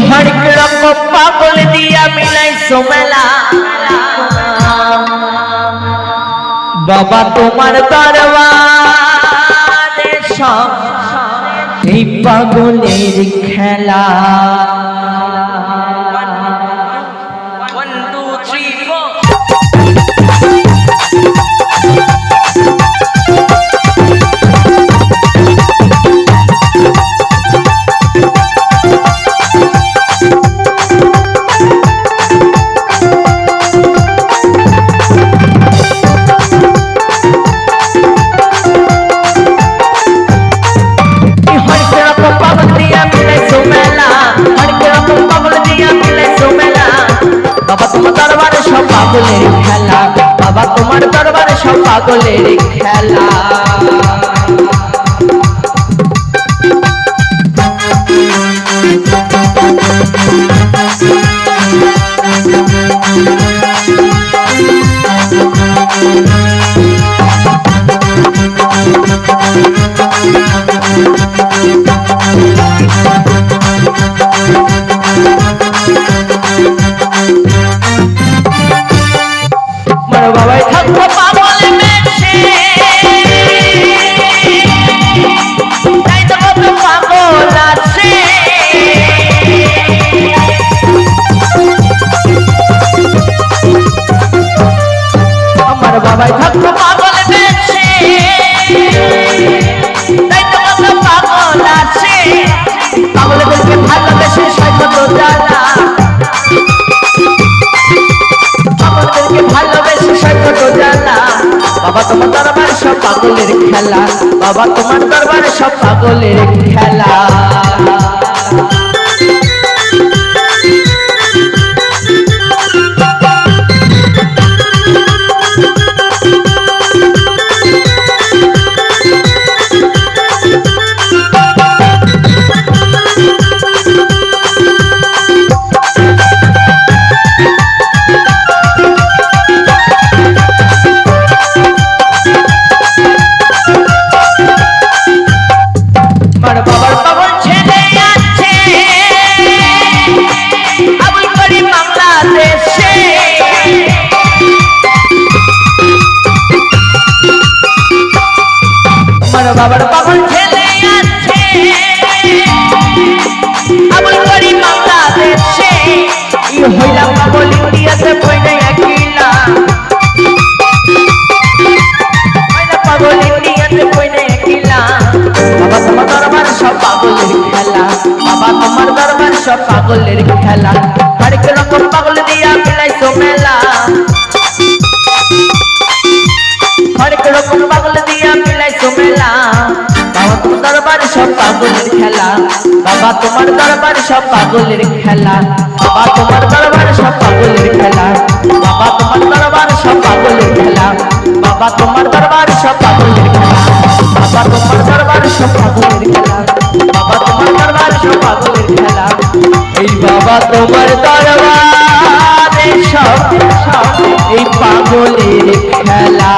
হরেক রকম পাগল দিয়া মিলাইছো মেলা বাবা তোমার দরবারে সব এই পাগলের খেলা। 1 2 3 4 পাগলের খেলা বাবা তোমার দরবারে সব পাগলের খেলা। বাবাই থাকতো পাগল মেশে তাই তো কত পাগল আছে আমার বাবাই থাকতো পাগল মেশে তাই তো কত পাগল আছে পাগলদেরকে ভালোবেসে সয় কত জ্বালা ভালোবেসে সয় কত জ্বালা বাবা তোমার দরবারে সব পাগলের খেলা বাবা তোমার দরবারে সব পাগলের খেলা। বাবার পাগল ছেলে আছে আবুল করিম বাংলাদেশে আমার বাবার পাগল ছেলে আছে আবুল করিম বাংলাদেশে ই হইলাম পাগল ইন্ডিয়াতে বইনে একলা পাগল ইন্ডিয়াতে বইনে একলা বাবা তোমার দরবারে সব পাগলের খেলা বাবা তোমার দরবারে সব পাগলের খেলা হরেক রকম পাগল দিয়া মিলাইছো মেলা হরেক রকম পাগল দিয়া মিলাইছো মেলা বাবা তোমার দরবারে সব পাগলের খেলা বাবা তোমার দরবারে সব পাগলের খেলা বাবা তোমার দরবারে সব পাগলের খেলা বাবা তোমার দরবারে সব পাগলের খেলা বাবা তোমার দরবারে সব পাগলের খেলা বাবা তোমার দরবারে সব পাগলের খেলা বাবা তোমার দরবারে সব পাগলের খেলা এই বাবা তোমার দরবারে সব এই পাগলের খেলা।